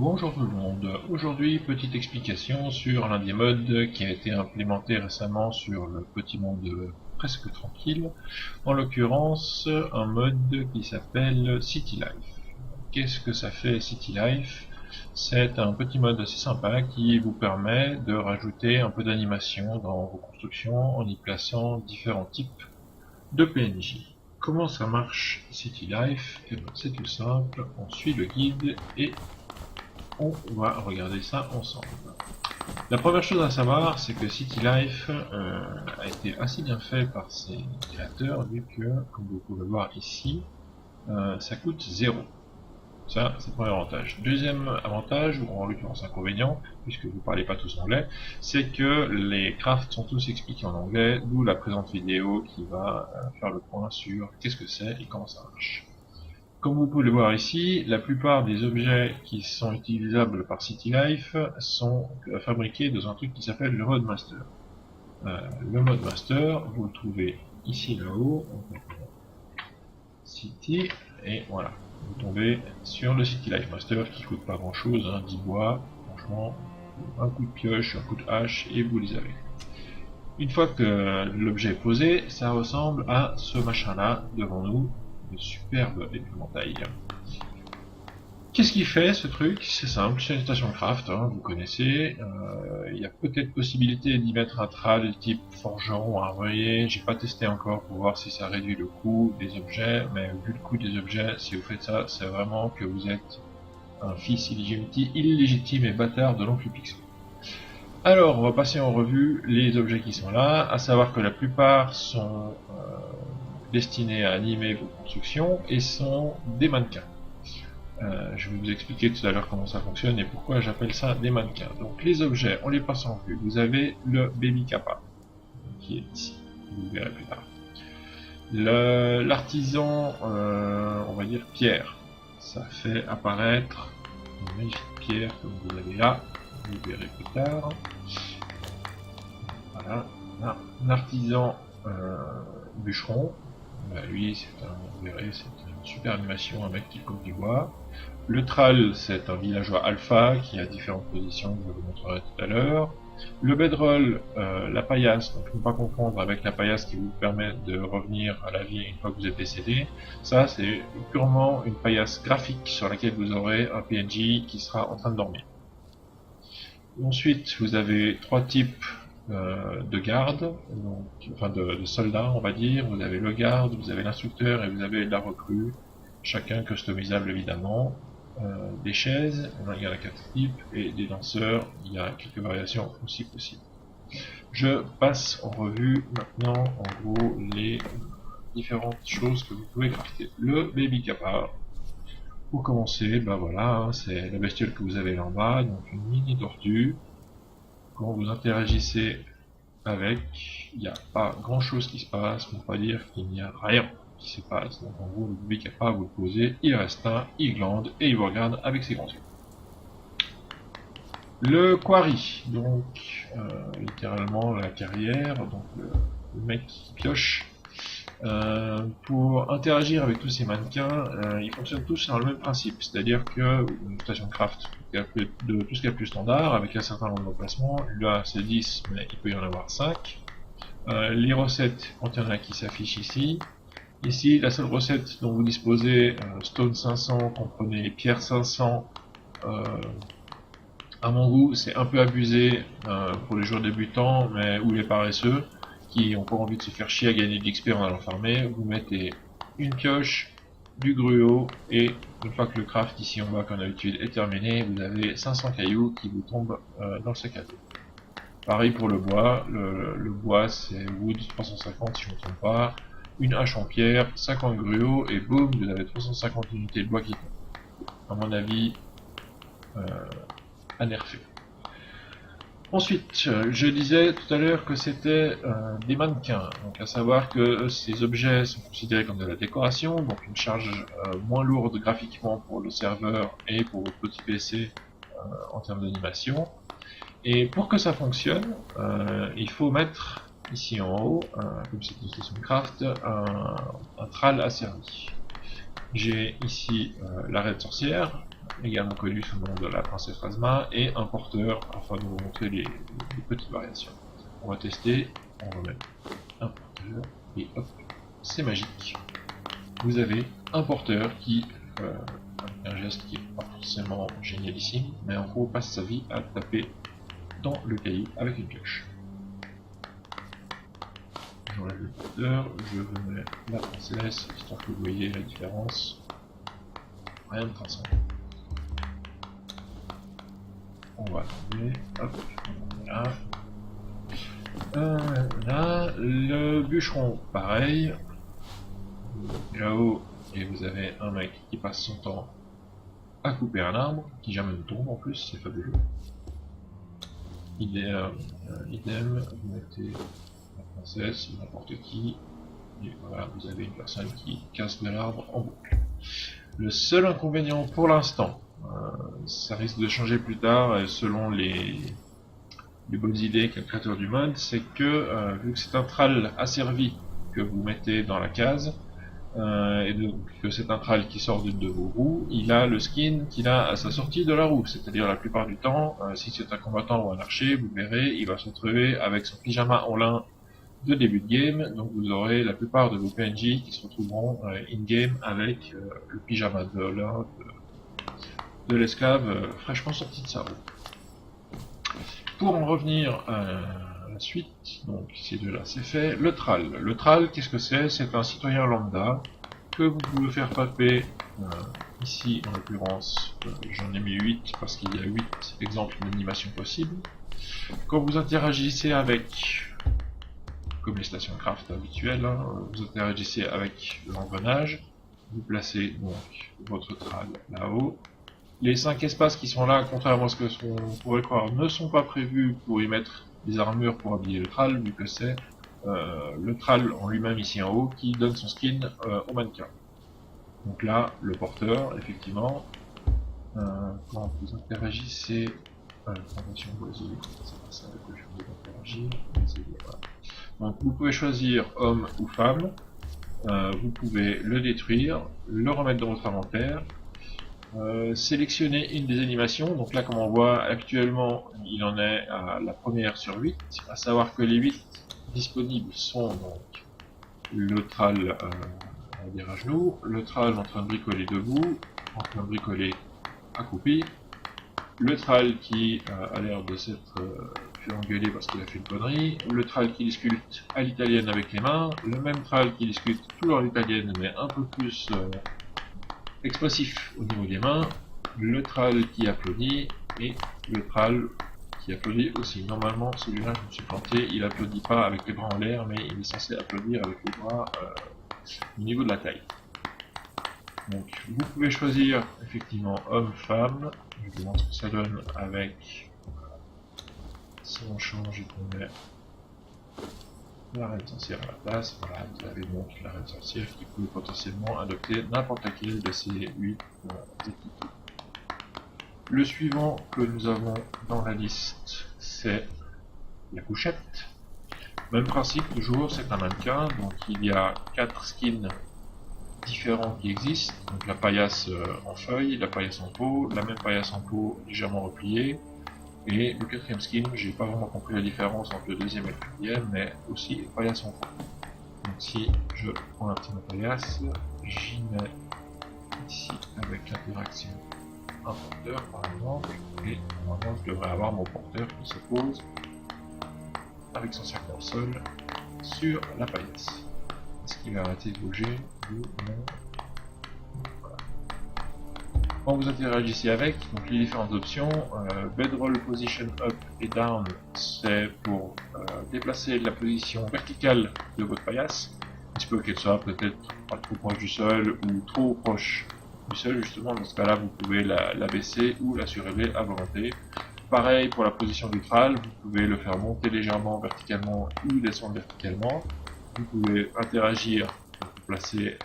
Bonjour tout le monde, aujourd'hui petite explication sur l'un des modes qui a été implémenté récemment sur le petit monde presque tranquille, en l'occurrence un mode qui s'appelle City Life. Qu'est-ce que ça fait City Life? C'est un petit mode assez sympa qui vous permet de rajouter un peu d'animation dans vos constructions en y plaçant différents types de PNJ. Comment ça marche City Life? Eh ben, c'est tout simple, on suit le guide et on va regarder ça ensemble. La première chose à savoir, c'est que City Life a été assez bien fait par ses créateurs, vu que, comme vous pouvez le voir ici, ça coûte 0. Ça, c'est le premier avantage. Deuxième avantage, ou en l'occurrence inconvénient, puisque vous ne parlez pas tous anglais, c'est que les crafts sont tous expliqués en anglais, d'où la présente vidéo qui va faire le point sur qu'est-ce que c'est et comment ça marche. Comme vous pouvez le voir ici, la plupart des objets qui sont utilisables par City Life sont fabriqués dans un truc qui s'appelle le Mode Master. Le Mode Master, vous le trouvez ici là-haut, City, et voilà. Vous tombez sur le City Life Master qui coûte pas grand chose, hein, 10 bois, franchement, un coup de pioche, un coup de hache, et vous les avez. Une fois que l'objet est posé, ça ressemble à ce machin-là devant nous, une superbe épouvantail. Qu'est-ce qu'il fait ce truc? C'est simple, c'est une station craft, hein, vous connaissez. Il y a peut-être possibilité d'y mettre un trad type forgeron ou armurier. J'ai pas testé encore pour voir si ça réduit le coût des objets, mais vu le coût des objets, si vous faites ça, c'est vraiment que vous êtes un fils illégitime et bâtard de l'oncle Pixel. Alors, on va passer en revue les objets qui sont là, à savoir que la plupart sont destinés à animer vos constructions et sont des mannequins. Je vais vous expliquer tout à l'heure comment ça fonctionne et pourquoi j'appelle ça des mannequins. Donc les objets, on les passe en vue. Vous avez le Baby Kappa, qui est ici, vous le verrez plus tard. L'artisan, on va dire pierre, ça fait apparaître une magnifique pierre comme vous l'avez là, vous le verrez plus tard. Voilà, l'artisan bûcheron, bah, lui, vous verrez, c'est une super animation, un mec qui coupe du bois. Le Thrall, c'est un villageois alpha qui a différentes positions que je vous montrerai tout à l'heure. Le Bedroll, la paillasse, donc ne pas confondre avec la paillasse qui vous permet de revenir à la vie une fois que vous êtes décédé. Ça, c'est purement une paillasse graphique sur laquelle vous aurez un PNJ qui sera en train de dormir. Ensuite, vous avez trois types de gardes, donc, enfin de soldats, on va dire. Vous avez le garde, vous avez l'instructeur et vous avez la recrue, chacun customisable évidemment. Des chaises, il y en a 4 types, et des lanceurs, il y a quelques variations aussi possibles. Je passe en revue maintenant en gros les différentes choses que vous pouvez crafter. Le Baby Kappa, pour commencer, bah voilà, hein, c'est la bestiole que vous avez là en bas, donc une mini tortue. Quand vous interagissez avec, il n'y a pas grand chose qui se passe, on va dire qu'il n'y a rien qui se passe. Donc en gros, le Baby Kappa, vous le posez, il reste un, il glande et il vous regarde avec ses grands yeux. Le Quarry, donc littéralement la carrière, donc le mec qui pioche. Pour interagir avec tous ces mannequins, ils fonctionnent tous sur le même principe, c'est-à-dire que une station de craft de tout ce qu'il y a de plus standard, avec un certain nombre d'emplacements, là c'est 10, mais il peut y en avoir 5. Les recettes, quand il y en a qui s'affichent ici. Ici, la seule recette dont vous disposez, stone 500, comprenez pierre 500, à mon goût, c'est un peu abusé pour les joueurs débutants, mais ou les paresseux qui n'ont pas envie de se faire chier à gagner de l'XP en allant farmer. Vous mettez une pioche, du gruau, et une fois que le craft ici en bas, comme d'habitude, est terminé, vous avez 500 cailloux qui vous tombent dans le sac à dos. Pareil pour le bois. Le bois, c'est wood 350 si je ne me trompe pas. Une hache en pierre, 50 gruaux, et boum, vous avez 350 unités de bois qui tombent. À mon avis, à nerfer. Ensuite, je disais tout à l'heure que c'était des mannequins, donc à savoir que ces objets sont considérés comme de la décoration, donc une charge moins lourde graphiquement pour le serveur et pour votre petit PC en termes d'animation. Et pour que ça fonctionne, il faut mettre ici en haut, comme c'est une station de craft, un thrall asservi. J'ai ici la reine sorcière, également connu sous le nom de la princesse Phasma, et un porteur afin de vous montrer les petites variations. On va tester, on va mettre un porteur et hop, c'est magique. Vous avez un porteur qui un geste qui n'est pas forcément génialissime, mais en gros passe sa vie à taper dans le caillou avec une pioche. J'enlève le porteur, je remets la princesse, histoire que vous voyez la différence. Rien de transcendant. On va enlever, hop, voilà. Là, le bûcheron, pareil. Là-haut, et vous avez un mec qui passe son temps à couper un arbre, qui jamais ne tombe en plus, c'est fabuleux. Idem, vous mettez la princesse, n'importe qui, et voilà, vous avez une personne qui casse de l'arbre en boucle. Le seul inconvénient pour l'instant, ça risque de changer plus tard selon les bonnes idées qu'a le créateur du mode, c'est que vu que c'est un tral asservi que vous mettez dans la case, et donc que c'est un tral qui sort d'une de vos roues, il a le skin qu'il a à sa sortie de la roue, c'est-à-dire la plupart du temps, si c'est un combattant ou un archer, vous verrez, il va se retrouver avec son pyjama en lin de début de game, donc vous aurez la plupart de vos PNJ qui se retrouveront in-game avec le pyjama de lin de l'esclave fraîchement sorti de sa roue. Pour en revenir à la suite, donc ces deux-là c'est fait, le tral. Le tral, qu'est-ce que c'est? C'est un citoyen lambda que vous pouvez faire taper ici, en l'occurrence, j'en ai mis 8 parce qu'il y a 8 exemples d'animation possibles. Quand vous interagissez avec, comme les stations craft habituelles, hein, vous interagissez avec l'engrenage, vous placez donc votre tral là-haut. Les 5 espaces qui sont là, contrairement à ce que on pourrait croire, ne sont pas prévus pour y mettre des armures pour habiller le tral, vu que c'est le tral en lui-même ici en haut qui donne son skin au mannequin. Donc là, le porteur, effectivement, quand vous interagissez, attention, c'est pas ça que je voulais interagir, voilà. Donc vous pouvez choisir homme ou femme, vous pouvez le détruire, le remettre dans votre inventaire, sélectionner une des animations. Donc là, comme on voit actuellement, il en est à la première sur 8, à savoir que les 8 disponibles sont donc le tral à dire à genoux, le tral en train de bricoler debout, en train de bricoler accroupi, le tral qui a l'air de s'être fait engueuler parce qu'il a fait une connerie, le tral qui discute à l'italienne avec les mains, le même tral qui discute toujours à l'italienne mais un peu plus expressif au niveau des mains, le tral qui applaudit et le tral qui applaudit aussi. Normalement, celui-là, je me suis planté, il applaudit pas avec les bras en l'air, mais il est censé applaudir avec les bras au niveau de la taille. Donc, vous pouvez choisir effectivement homme, femme. Je vous montre ce que ça donne avec si on change et qu'on met la reine sorcière à la place. Voilà, vous avez donc la reine sorcière qui peut potentiellement adopter n'importe laquelle de ces 8 équipes. Le suivant que nous avons dans la liste, c'est la couchette. Même principe, toujours, c'est un mannequin, donc il y a 4 skins différents qui existent. Donc la paillasse en feuille, la paillasse en peau, la même paillasse en peau légèrement repliée, et le 4ème skin, j'ai pas vraiment compris la différence entre le 2ème et le 3ème, mais aussi paillasse en peau. Donc si je prends la petite paillasse, j'y mets ici avec l'interaction un porteur par exemple, et normalement je devrais avoir mon porteur qui se pose avec son sac au sol sur la paillasse. Est-ce qu'il va arrêter de bouger? Oui, non. Voilà. Quand vous interagissez avec, donc les différentes options, bedroll position up et down, c'est pour déplacer la position verticale de votre paillasse. Il se peut qu'elle soit peut-être pas trop proche du sol ou trop proche du sol, justement. Dans ce cas-là, vous pouvez la baisser ou la surélever à volonté. Pareil pour la position du tral, vous pouvez le faire monter légèrement verticalement ou descendre verticalement. Vous pouvez interagir pour placer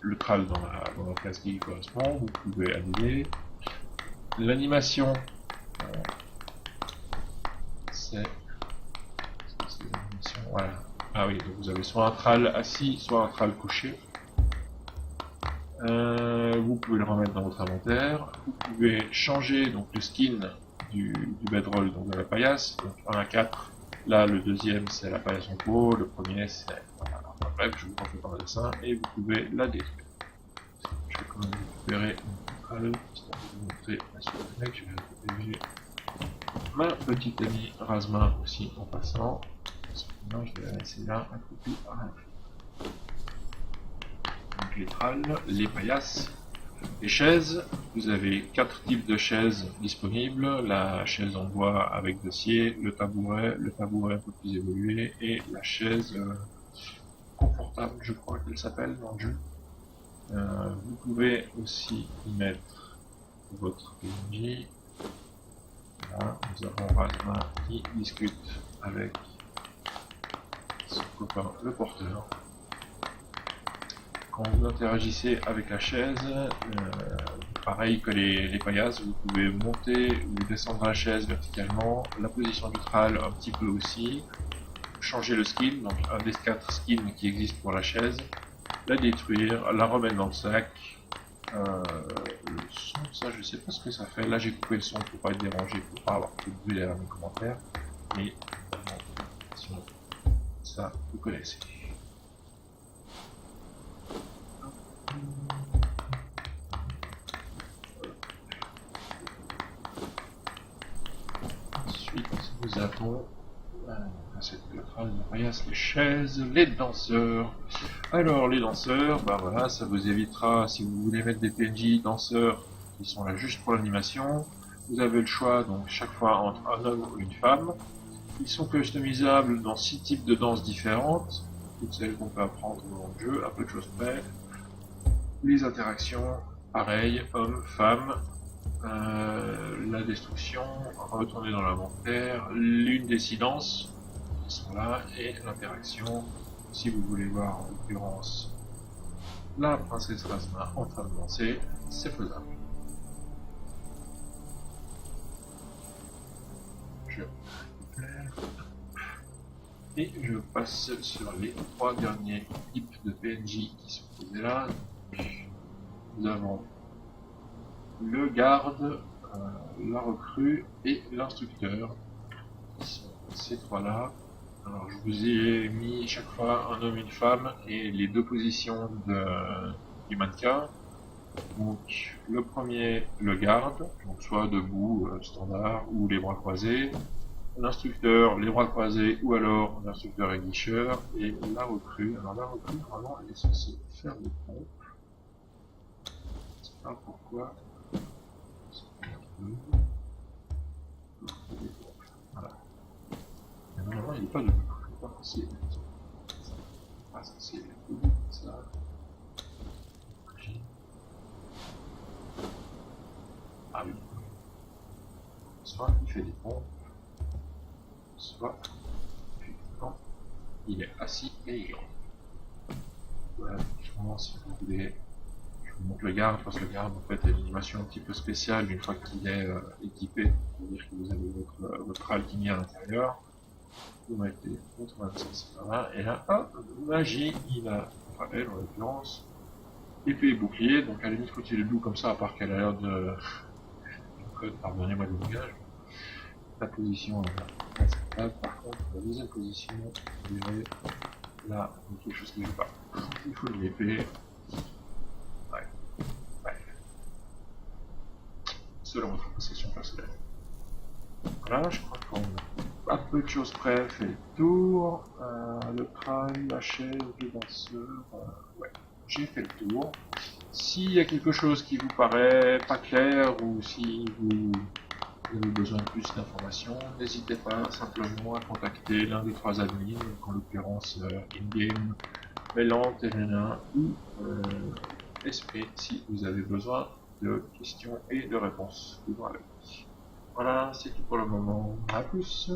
le tral dans la case qui correspond. Vous pouvez annuler. L'animation, c'est l'animation, voilà. Ah oui, donc vous avez soit un tral assis, soit un tral couché. Vous pouvez le remettre dans votre inventaire. Vous pouvez changer donc le skin du bedroll, donc de la paillasse, donc 1 à 4. Là, le deuxième, c'est la paillasse en peau, le premier, c'est... Voilà. Enfin, bref, je vous en fais pas un dessin, et vous pouvez la détruire. Je vais quand même récupérer une vitrale, histoire de vous montrer la suite du mec. Je vais récupérer ma petite amie Razma aussi en passant. Parce que moi, je vais la laisser là, un peu plus à la donc les tralles, les paillasses, les chaises. Vous avez 4 types de chaises disponibles. La chaise en bois avec dossier, le tabouret un peu plus évolué, et la chaise confortable, je crois qu'elle s'appelle dans le jeu. Vous pouvez aussi y mettre votre PNJ. Là, nous avons Razma qui discute avec son copain le porteur. Quand vous interagissez avec la chaise, pareil que les paillasses, vous pouvez monter ou descendre la chaise verticalement, la position vitrale un petit peu aussi, changer le skin, donc un des 4 skins qui existent pour la chaise, la détruire, la remettre dans le sac. Le son, ça je sais pas ce que ça fait. Là j'ai coupé le son pour pas être dérangé, pour pas avoir tout de bruit derrière mes commentaires. Mais ça vous connaissez. Ensuite nous avons cette les chaises, les danseurs. Alors les danseurs, bah voilà, ça vous évitera, si vous voulez mettre des PNJ danseurs qui sont là juste pour l'animation, vous avez le choix donc chaque fois entre un homme ou une femme. Ils sont customisables dans 6 types de danses différentes, toutes celles qu'on peut apprendre dans le jeu, à peu de choses près. Les interactions, pareil, homme, femme. La destruction, retourner dans l'inventaire, l'une des silences qui sont là, et l'interaction, si vous voulez voir en l'occurrence la princesse Razma en train de danser, c'est faisable. Je récupère et je passe sur les 3 derniers types de PNJ qui sont posés là. Nous avons le garde, la recrue et l'instructeur, qui sont ces 3 là. Alors je vous ai mis chaque fois un homme et une femme et les 2 positions du mannequin. Donc le premier, le garde, donc soit debout, standard, ou les bras croisés. L'instructeur, les bras croisés, ou alors l'instructeur aiguicheur. Et la recrue, alors la recrue, vraiment elle est censée faire des pompes. Je sais pas pourquoi. Voilà. Mais normalement il n'est pas debout. Pas facile. Ah, ça c'est ça. Ah oui. Soit il fait des pompes, soit effectivement il est assis et il rentre. Voilà, effectivement, si vous voulez, je vous montre le garde, parce que le garde en fait a une animation un petit peu spéciale une fois qu'il est équipé, c'est-à-dire que vous avez votre alchimie à l'intérieur. Vous mettez votre 26 là, et là, hop, magie, il a, enfin elle en l'occurrence, épée et bouclier, donc à la limite quand il est doux comme ça, à part qu'elle a l'air de... pardonnez-moi le langage, la position est acceptable, par contre la deuxième position, vous verrez, là, il y a quelque chose qui ne joue pas. Il faut l'épée. Ouais. Selon votre possession personnelle. Voilà, je crois qu'on a à peu de choses près fait le tour. Le crâne, la chaise, le danseur. Ouais, j'ai fait le tour. S'il y a quelque chose qui vous paraît pas clair ou si vous avez besoin de plus d'informations, n'hésitez pas simplement à contacter l'un des 3 admins, en l'occurrence in-game, Mélan, Terena ou SP si vous avez besoin de questions et de réponses. Voilà, c'est tout pour le moment. À plus.